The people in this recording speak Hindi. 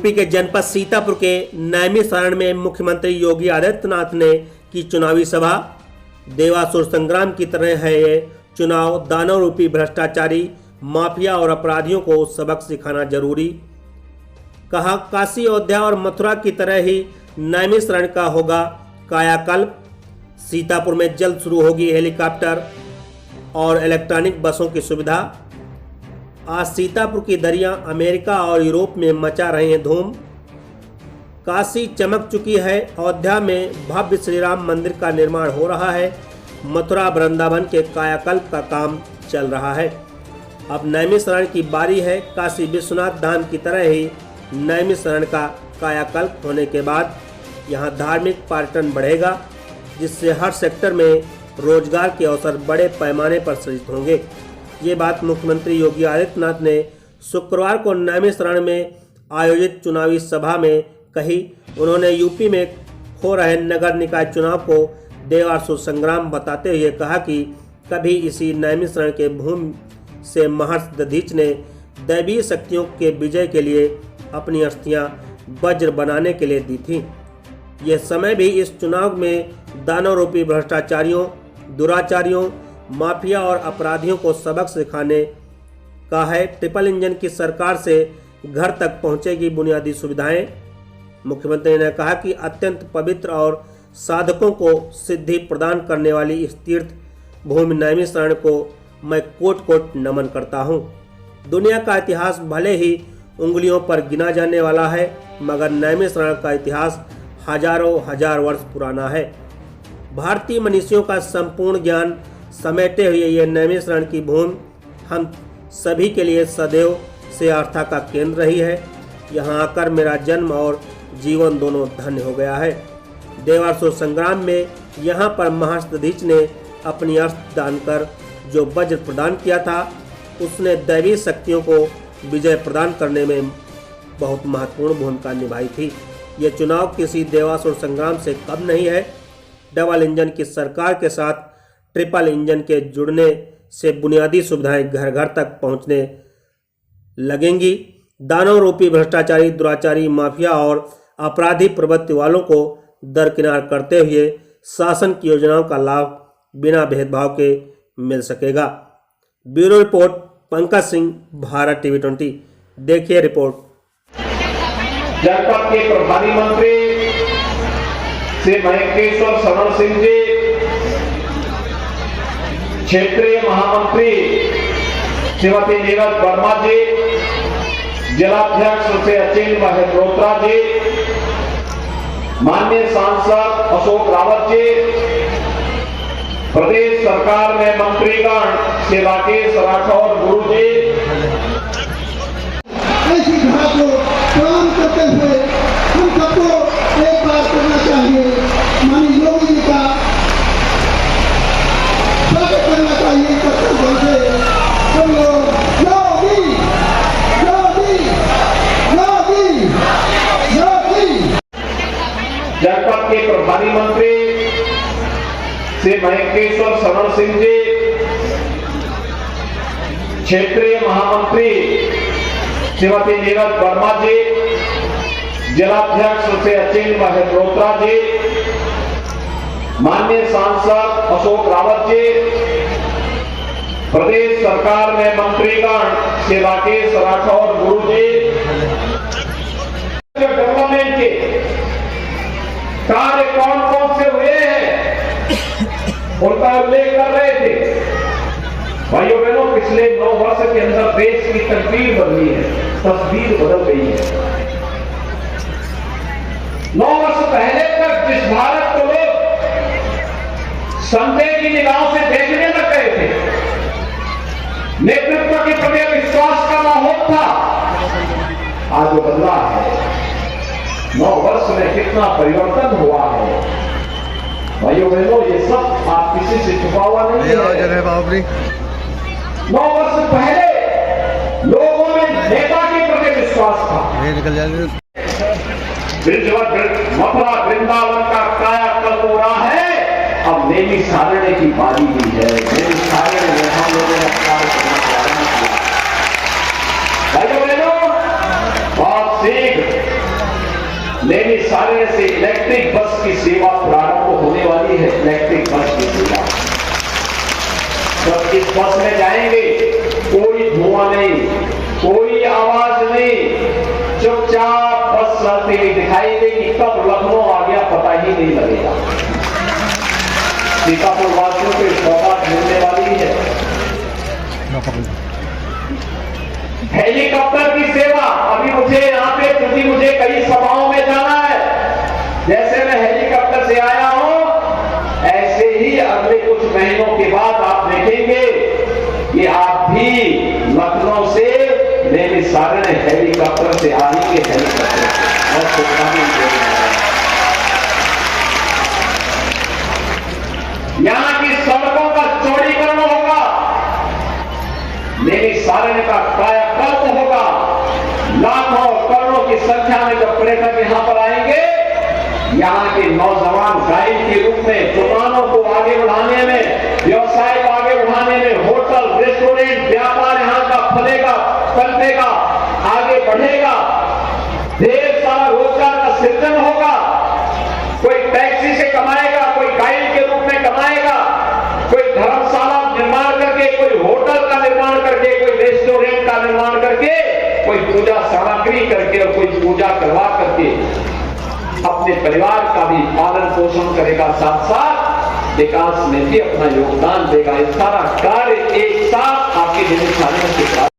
यूपी के जनपद सीतापुर के नैमिषारण्य में मुख्यमंत्री योगी आदित्यनाथ ने की चुनावी सभा। देवासुर संग्राम की तरह है ये चुनाव, दानव रूपी भ्रष्टाचारी, माफिया और अपराधियों को सबक सिखाना जरूरी। कहा, काशी, अयोध्या और मथुरा की तरह ही नैमिषारण्य का होगा कायाकल्प। सीतापुर में जल्द शुरू होगी हेलीकॉप्टर और इलेक्ट्रॉनिक बसों की सुविधा। आज सीतापुर की दरियां अमेरिका और यूरोप में मचा रहे हैं धूम। काशी चमक चुकी है, अयोध्या में भव्य श्री राम मंदिर का निर्माण हो रहा है, मथुरा वृंदावन के कायाकल्प का काम चल रहा है। अब नैमिषारण्य की बारी है। काशी विश्वनाथ धाम की तरह ही नैमिषारण्य का कायाकल्प होने के बाद यहां धार्मिक पर्यटन बढ़ेगा, जिससे हर सेक्टर में रोजगार के अवसर बड़े पैमाने पर सृजित होंगे। ये बात मुख्यमंत्री योगी आदित्यनाथ ने शुक्रवार को नैमिषारण्य में आयोजित चुनावी सभा में कही। उन्होंने यूपी में हो रहे नगर निकाय चुनाव को देवासुर संग्राम बताते हुए कहा कि कभी इसी नैमिषारण्य के भूमि से महर्षि दधीच ने दैवीय शक्तियों के विजय के लिए अपनी अस्थियां वज्र बनाने के लिए दी थी। यह समय भी इस चुनाव में दानव रूपी भ्रष्टाचारियों, दुराचारियों, माफिया और अपराधियों को सबक सिखाने का है। ट्रिपल इंजन की सरकार से घर तक पहुंचेगी बुनियादी सुविधाएं। मुख्यमंत्री ने कहा कि अत्यंत पवित्र और साधकों को सिद्धि प्रदान करने वाली इस तीर्थ भूमि नैमिषारण्य को मैं कोट कोट नमन करता हूं। दुनिया का इतिहास भले ही उंगलियों पर गिना जाने वाला है, मगर नैमिषारण्य का इतिहास हजारों हजार वर्ष पुराना है। भारतीय मनीषियों का संपूर्ण ज्ञान समेटे हुए ये नैमिषारण्य की भूमि हम सभी के लिए सदैव से आस्था का केंद्र रही है। यहाँ आकर मेरा जन्म और जीवन दोनों धन्य हो गया है। देवासुर संग्राम में यहाँ पर महर्षि दधीच ने अपनी अस्त्र दान कर जो वज्र प्रदान किया था, उसने दैवीय शक्तियों को विजय प्रदान करने में बहुत महत्वपूर्ण भूमिका निभाई थी। ये चुनाव किसी देवासुर संग्राम से कम नहीं है। डबल इंजन की सरकार के साथ ट्रिपल इंजन के जुड़ने से बुनियादी सुविधाएं घर घर तक पहुंचने लगेंगी। दानव रूपी भ्रष्टाचारी, दुराचारी, माफिया और अपराधी प्रवृत्ति वालों को दरकिनार करते हुए शासन की योजनाओं का लाभ बिना भेदभाव के मिल सकेगा। Bureau report, Pankaj Singh, Bharat TV 20। देखिए रिपोर्ट। जनपद के प्रभारी मंत्री श्री महेश्वर शरण सिंह जी, क्षेत्रीय महामंत्री श्रीमती नीरज वर्मा जी, जिलाध्यक्ष श्री अचिल मल्होत्रा जी, माननीय सांसद अशोक रावत जी, प्रदेश सरकार में मंत्रीगण श्री राकेश राठौर गुरु जी, ऐसी घटना को प्रणाम करते हुए हम सबको एक बात करना चाहिए, माननीय योगी जी का स्वागत करना चाहिए। हम लोग योगी योगी योगी योगी। जनपद के प्रभारी मंत्री श्री महेश्वर शरण सिंह जी, क्षेत्रीय महामंत्री श्रीमती नीरज वर्मा जी, जिलाध्यक्ष श्री अचिल मल्होत्रा जी, माननीय सांसद अशोक रावत जी, प्रदेश सरकार में मंत्रीगण श्री राकेश राठौर गुरु जी, डेवलपमेंट के कार्य कौन कौन से हुए हैं उनका उल्लेख कर रहे थे। भाइयों बहनों, पिछले 9 वर्ष के अंदर देश की तस्वीर बदली है, तस्वीर बदल गई है। 9 वर्ष पहले तक जिस भारत को लोग संदेह की निगाहों से देखने लग गए थे, नेतृत्व के प्रति विश्वास का माहौल था, आज वो बदला है। 9 वर्ष में कितना परिवर्तन हुआ है। भाइयों बहनों, ये सब आप किसी से छुपा हुआ नहीं है। 9 वर्ष पहले लोगों में नेता के प्रति विश्वास था। मथुरा वृंदावन का कायाकल्प हो रहा है। अब नैमिषारण्य की बारी हुई है। नैमिषारण्य में हम लोगों ने प्रारंभ किया। भाइयों बहनों, बहुत शीघ्र सारने से इलेक्ट्रिक बस की सेवा प्रारंभ होने वाली है। इलेक्ट्रिक बस की सेवा, जब इस बस में जाएंगे कोई धुआं नहीं, कोई आवाज नहीं, चुपचाप बस चलती हुई दिखाई देगी। कब लखनऊ आ गया पता ही नहीं लगेगा। सीतापुर वासियों को सौगात मिलने वाली है। हेलीकॉप्टर की सेवा, अभी मुझे यहाँ पे, क्योंकि मुझे कई सभाओं में जाना है, जैसे मैं हेलीकॉप्टर से आया हूं, ऐसे ही अगले कुछ महीनों के बाद आप देखेंगे कि आप भी लखनऊ से मेरे सारे हेलीकॉप्टर से आएंगे। हेलीकॉप्टर यहां की सड़कों का चौड़ीकरण होगा, मेरी सारण का कायाकल्प होगा। लाखों करोड़ों की संख्या में जब पर्यटक यहां पर आएंगे, यहां के नौजवान गाइड के रूप में दुकानों को आगे बढ़ाने में, व्यवसाय को आगे बढ़ाने में, होटल, रेस्टोरेंट, व्यापार यहां का फलेगा, पनपेगा, आगे बढ़ेगा। ढेर सारा रोजगार का सृजन होगा। कोई टैक्सी से कमाएगा, कोई गाइड के रूप में कमाएगा, कोई धर्मशाला निर्माण करके, कोई होटल का निर्माण करके, कोई रेस्टोरेंट का निर्माण करके, कोई पूजा सामग्री करके और कोई पूजा करवा करके अपने परिवार का भी पालन पोषण करेगा, साथ साथ विकास में भी अपना योगदान देगा। ये सारा कार्य एक साथ आपके निमित्त